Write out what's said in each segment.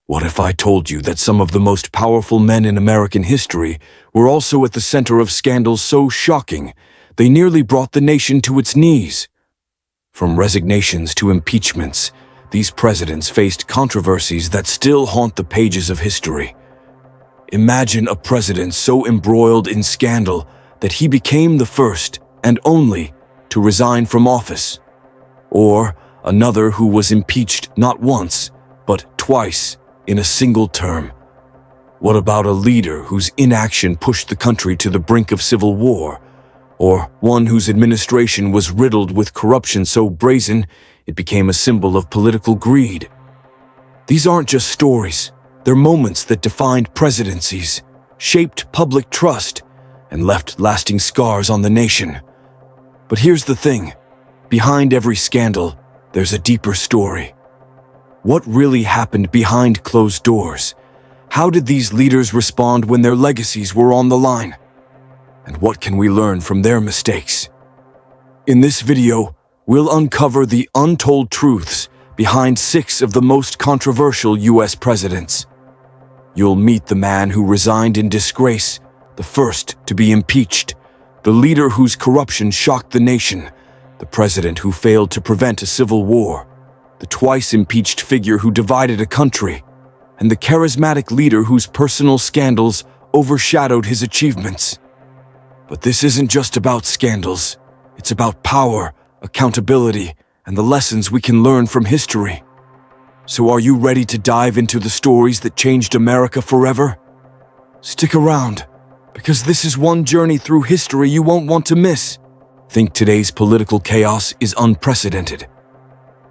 What if I told you that some of the most powerful men in American history were also at the center of scandals so shocking they nearly brought the nation to its knees? From resignations to impeachments, these presidents faced controversies that still haunt the pages of history. Imagine a president so embroiled in scandal that he became the first and only to resign from office. Or another who was impeached not once, but twice in a single term. What about a leader whose inaction pushed the country to the brink of civil war? Or one whose administration was riddled with corruption so brazen it became a symbol of political greed? These aren't just stories. They're moments that defined presidencies, shaped public trust, and left lasting scars on the nation. But here's the thing. Behind every scandal, there's a deeper story. What really happened behind closed doors? How did these leaders respond when their legacies were on the line? And what can we learn from their mistakes? In this video, we'll uncover the untold truths behind 6 of the most controversial U.S. presidents. You'll meet the man who resigned in disgrace, the first to be impeached, the leader whose corruption shocked the nation, the president who failed to prevent a civil war, the twice impeached figure who divided a country, and the charismatic leader whose personal scandals overshadowed his achievements. But this isn't just about scandals. It's about power, accountability, and the lessons we can learn from history. So are you ready to dive into the stories that changed America forever? Stick around, because this is one journey through history you won't want to miss. Think today's political chaos is unprecedented.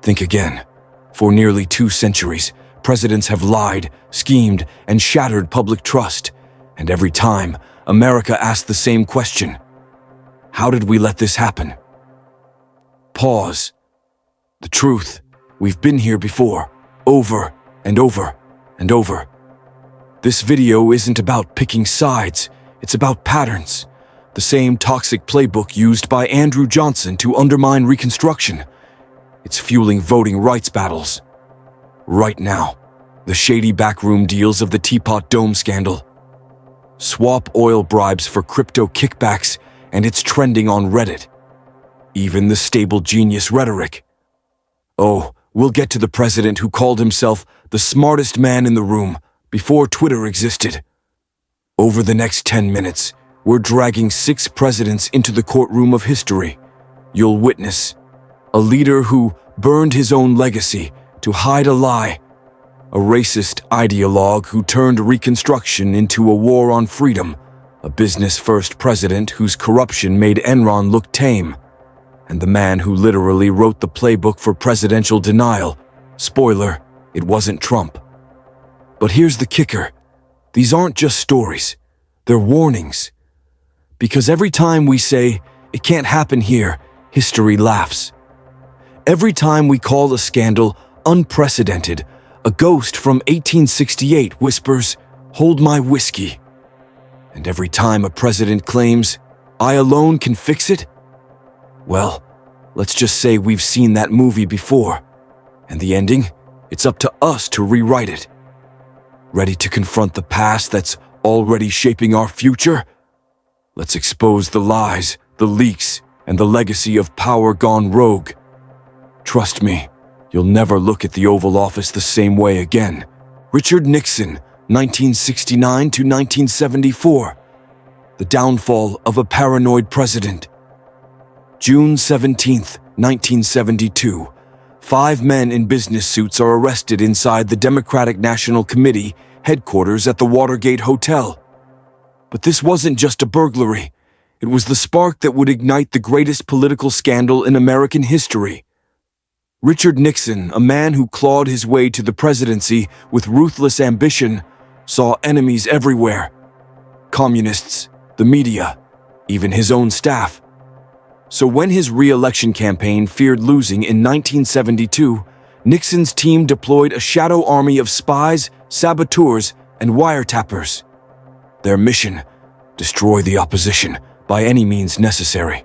Think again. For nearly 2 centuries, presidents have lied, schemed, and shattered public trust. And every time, America asked the same question. How did we let this happen? Pause. The truth. We've been here before, over and over and over. This video isn't about picking sides, it's about patterns. The same toxic playbook used by Andrew Johnson to undermine Reconstruction. It's fueling voting rights battles. Right now, the shady backroom deals of the Teapot Dome scandal. Swap oil bribes for crypto kickbacks, and it's trending on Reddit. Even the stable genius rhetoric. Oh, we'll get to the president who called himself the smartest man in the room before Twitter existed. Over the next 10 minutes, we're dragging 6 presidents into the courtroom of history. You'll witness a leader who burned his own legacy to hide a lie, a racist ideologue who turned Reconstruction into a war on freedom, a business-first president whose corruption made Enron look tame, and the man who literally wrote the playbook for presidential denial. Spoiler, it wasn't Trump. But here's the kicker. These aren't just stories. They're warnings. Because every time we say, "It can't happen here," history laughs. Every time we call a scandal unprecedented, a ghost from 1868 whispers, "Hold my whiskey." And every time a president claims, "I alone can fix it," well, let's just say we've seen that movie before. And the ending? It's up to us to rewrite it. Ready to confront the past that's already shaping our future? Let's expose the lies, the leaks, and the legacy of power gone rogue. Trust me, you'll never look at the Oval Office the same way again. Richard Nixon, 1969 to 1974. The downfall of a paranoid president. June 17th, 1972. 5 men in business suits are arrested inside the Democratic National Committee headquarters at the Watergate Hotel. But this wasn't just a burglary. It was the spark that would ignite the greatest political scandal in American history. Richard Nixon, a man who clawed his way to the presidency with ruthless ambition, saw enemies everywhere. Communists, the media, even his own staff. So when his re-election campaign feared losing in 1972, Nixon's team deployed a shadow army of spies, saboteurs, and wiretappers. Their mission: destroy the opposition by any means necessary.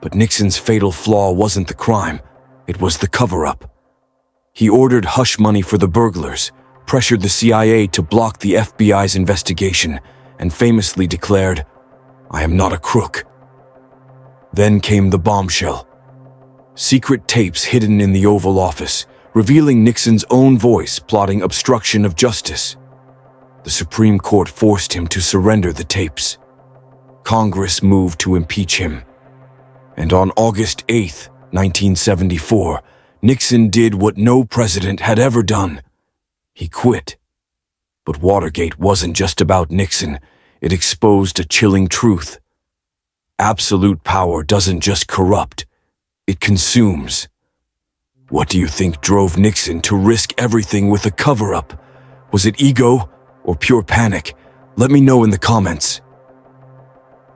But Nixon's fatal flaw wasn't the crime, it was the cover-up. He ordered hush money for the burglars, pressured the CIA to block the FBI's investigation, and famously declared, "I am not a crook." Then came the bombshell. Secret tapes hidden in the Oval Office, revealing Nixon's own voice plotting obstruction of justice. The Supreme Court forced him to surrender the tapes. Congress moved to impeach him. And on August 8, 1974, Nixon did what no president had ever done. He quit. But Watergate wasn't just about Nixon. It exposed a chilling truth. Absolute power doesn't just corrupt, it consumes. What do you think drove Nixon to risk everything with a cover-up? Was it ego or pure panic? Let me know in the comments.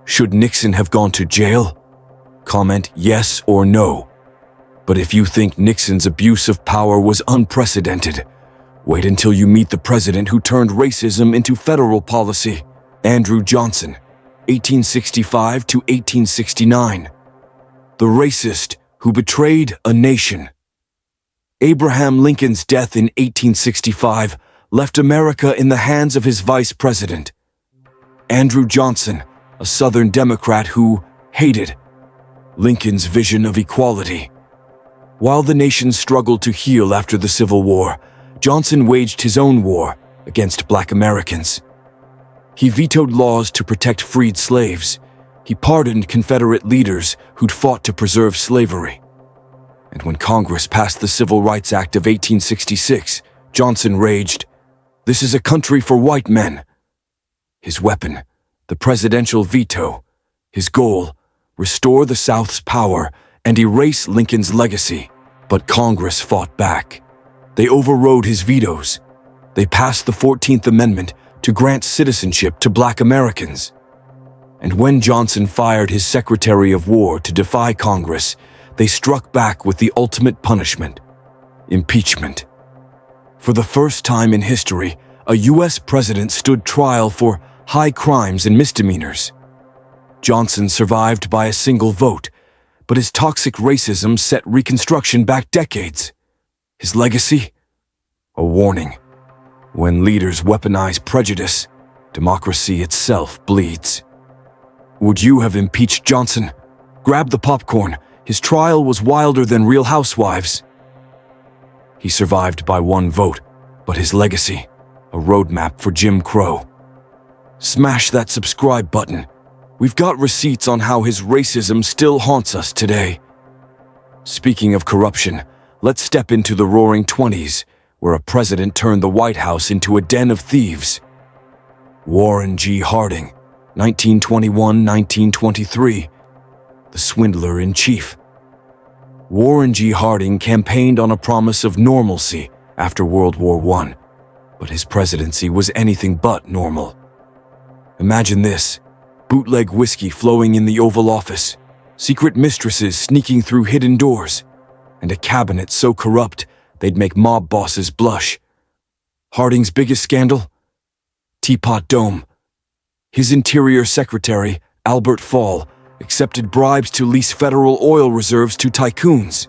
Should Nixon have gone to jail? Comment yes or no. But if you think Nixon's abuse of power was unprecedented, wait until you meet the president who turned racism into federal policy, Andrew Johnson, 1865 to 1869. The racist who betrayed a nation. Abraham Lincoln's death in 1865 left America in the hands of his vice president. Andrew Johnson, a Southern Democrat who hated Lincoln's vision of equality. While the nation struggled to heal after the Civil War, Johnson waged his own war against Black Americans. He vetoed laws to protect freed slaves. He pardoned Confederate leaders who'd fought to preserve slavery. And when Congress passed the Civil Rights Act of 1866, Johnson raged, "This is a country for white men." His weapon, the presidential veto. His goal, restore the South's power and erase Lincoln's legacy. But Congress fought back. They overrode his vetoes. They passed the 14th Amendment to grant citizenship to Black Americans. And when Johnson fired his Secretary of War to defy Congress, they struck back with the ultimate punishment: impeachment. For the first time in history, a U.S. president stood trial for high crimes and misdemeanors. Johnson survived by a single vote, but his toxic racism set Reconstruction back decades. His legacy? A warning. When leaders weaponize prejudice, democracy itself bleeds. Would you have impeached Johnson? Grab the popcorn. His trial was wilder than Real Housewives. He survived by one vote, but his legacy, a roadmap for Jim Crow. Smash that subscribe button. We've got receipts on how his racism still haunts us today. Speaking of corruption, let's step into the Roaring '20s, where a president turned the White House into a den of thieves. Warren G. Harding, 1921-1923, the swindler-in-chief. Warren G. Harding campaigned on a promise of normalcy after World War I, but his presidency was anything but normal. Imagine this: bootleg whiskey flowing in the Oval Office, secret mistresses sneaking through hidden doors, and a cabinet so corrupt they'd make mob bosses blush. Harding's biggest scandal? Teapot Dome. His Interior Secretary, Albert Fall, accepted bribes to lease federal oil reserves to tycoons.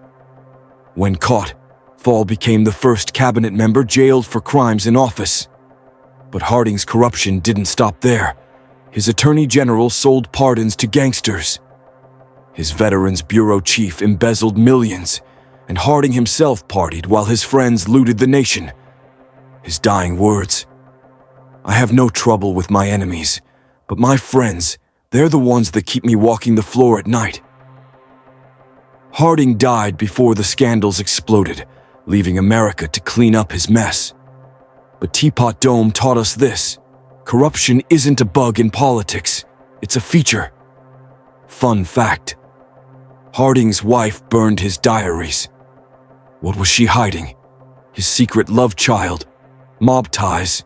When caught, Fall became the first cabinet member jailed for crimes in office. But Harding's corruption didn't stop there. His Attorney General sold pardons to gangsters. His Veterans Bureau chief embezzled millions, and Harding himself partied while his friends looted the nation. His dying words: "I have no trouble with my enemies, but my friends, they're the ones that keep me walking the floor at night." Harding died before the scandals exploded, leaving America to clean up his mess. But Teapot Dome taught us this: corruption isn't a bug in politics, it's a feature. Fun fact: Harding's wife burned his diaries. What was she hiding? His secret love child? Mob ties?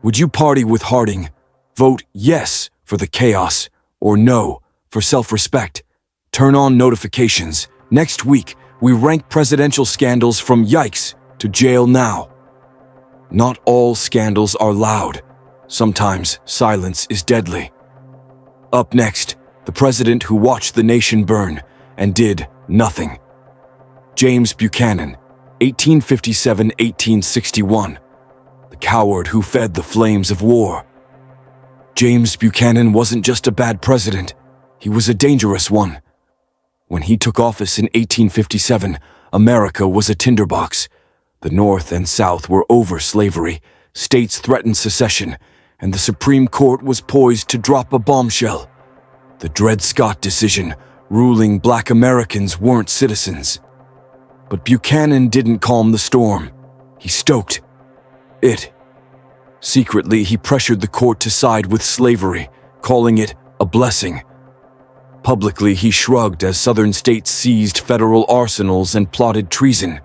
Would you party with Harding? Vote yes for the chaos, or no for self-respect. Turn on notifications. Next week, we rank presidential scandals from yikes to jail now. Not all scandals are loud. Sometimes silence is deadly. Up next, the president who watched the nation burn and did nothing. James Buchanan, 1857-1861, coward who fed the flames of war. James Buchanan wasn't just a bad president, he was a dangerous one. When he took office in 1857, America was a tinderbox. The North and South were over slavery, states threatened secession, and the Supreme Court was poised to drop a bombshell. The Dred Scott decision, ruling Black Americans weren't citizens. But Buchanan didn't calm the storm. He stoked it. Secretly, he pressured the court to side with slavery, calling it a blessing. Publicly, he shrugged as Southern states seized federal arsenals and plotted treason.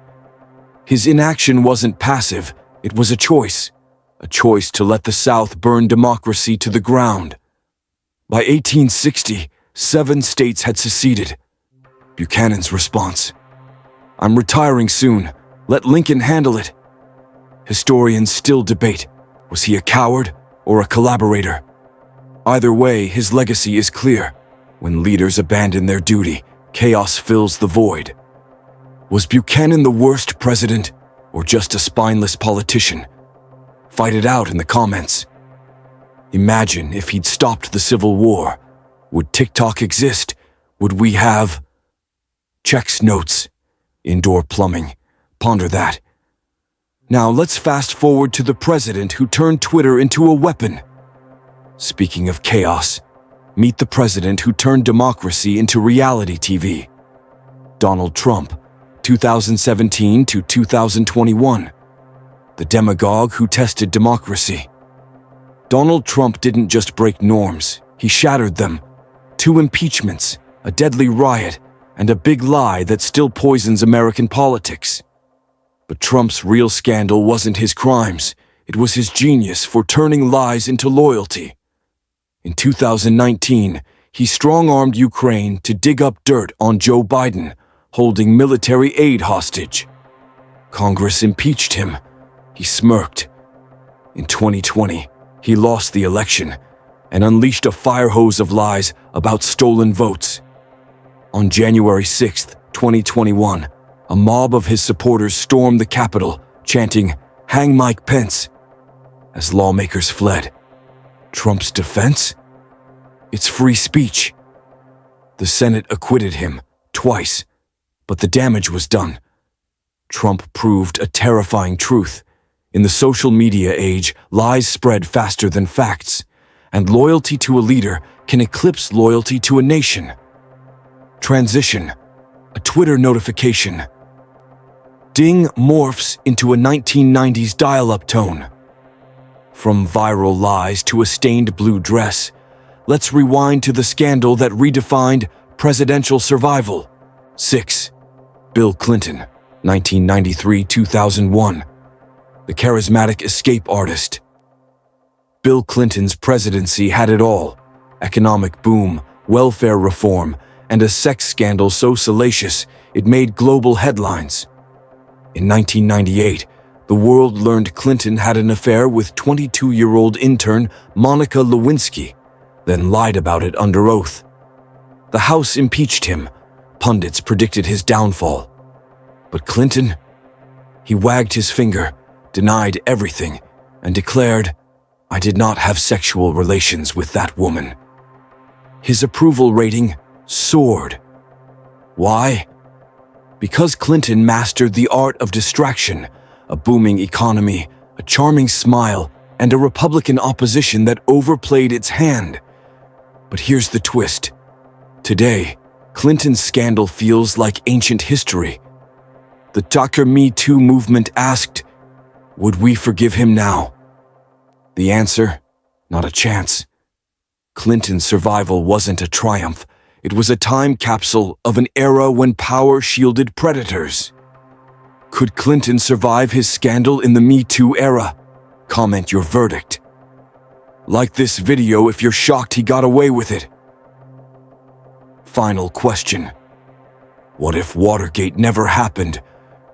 His inaction wasn't passive, it was a choice to let the South burn democracy to the ground. By 1860, 7 states had seceded. Buchanan's response: "I'm retiring soon. Let Lincoln handle it." Historians still debate, was he a coward or a collaborator? Either way, his legacy is clear. When leaders abandon their duty, chaos fills the void. Was Buchanan the worst president or just a spineless politician? Fight it out in the comments. Imagine if he'd stopped the Civil War. Would TikTok exist? Would we have checks notes? Indoor plumbing. Ponder that. Now let's fast forward to the president who turned Twitter into a weapon. Speaking of chaos, meet the president who turned democracy into reality TV. Donald Trump, 2017 to 2021. The demagogue who tested democracy. Donald Trump didn't just break norms, he shattered them. 2 impeachments, a deadly riot, and a big lie that still poisons American politics. But Trump's real scandal wasn't his crimes, it was his genius for turning lies into loyalty. In 2019, he strong-armed Ukraine to dig up dirt on Joe Biden, holding military aid hostage. Congress impeached him. He smirked. In 2020, he lost the election and unleashed a fire hose of lies about stolen votes. On January 6, 2021, a mob of his supporters stormed the Capitol, chanting, "Hang Mike Pence," as lawmakers fled. Trump's defense? It's free speech. The Senate acquitted him twice, but the damage was done. Trump proved a terrifying truth. In the social media age, lies spread faster than facts, and loyalty to a leader can eclipse loyalty to a nation. Transition, a Twitter notification. Ding morphs into a 1990s dial-up tone. From viral lies to a stained blue dress, let's rewind to the scandal that redefined presidential survival. 6. Bill Clinton, 1993-2001. The charismatic escape artist. Bill Clinton's presidency had it all: economic boom, welfare reform, and a sex scandal so salacious it made global headlines. In 1998, the world learned Clinton had an affair with 22-year-old intern Monica Lewinsky, then lied about it under oath. The House impeached him. Pundits predicted his downfall. But Clinton? He wagged his finger, denied everything, and declared, "I did not have sexual relations with that woman." His approval rating soared. Why? Because Clinton mastered the art of distraction, a booming economy, a charming smile, and a Republican opposition that overplayed its hand. But here's the twist. Today, Clinton's scandal feels like ancient history. The Dr. Me Too movement asked, would we forgive him now? The answer? Not a chance. Clinton's survival wasn't a triumph. It was a time capsule of an era when power shielded predators. Could Clinton survive his scandal in the Me Too era? Comment your verdict. Like this video if you're shocked he got away with it. Final question. What if Watergate never happened?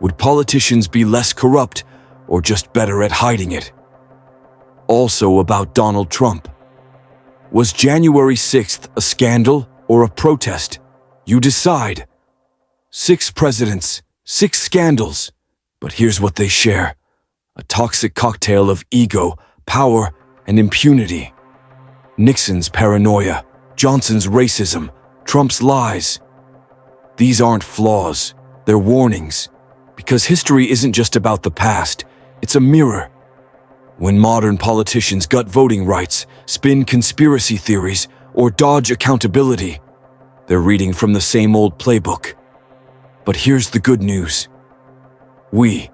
Would politicians be less corrupt or just better at hiding it? Also about Donald Trump. Was January 6th a scandal or a protest? You decide. 6 presidents, 6 scandals. But here's what they share: a toxic cocktail of ego, power, and impunity. Nixon's paranoia, Johnson's racism, Trump's lies. These aren't flaws, they're warnings. Because history isn't just about the past, it's a mirror. When modern politicians gut voting rights, spin conspiracy theories, or dodge accountability, they're reading from the same old playbook. But here's the good news. We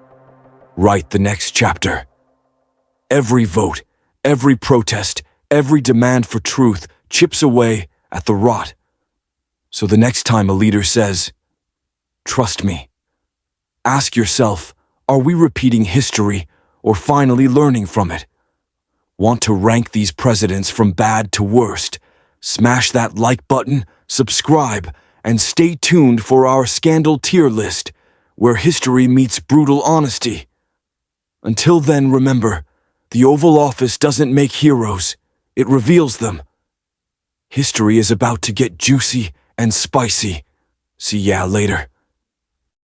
write the next chapter. Every vote, every protest, every demand for truth chips away at the rot. So the next time a leader says, "Trust me," ask yourself, are we repeating history or finally learning from it? Want to rank these presidents from bad to worst? Smash that like button, subscribe, and stay tuned for our scandal tier list, where history meets brutal honesty. Until then, remember, the Oval Office doesn't make heroes, it reveals them. History is about to get juicy and spicy. See ya later.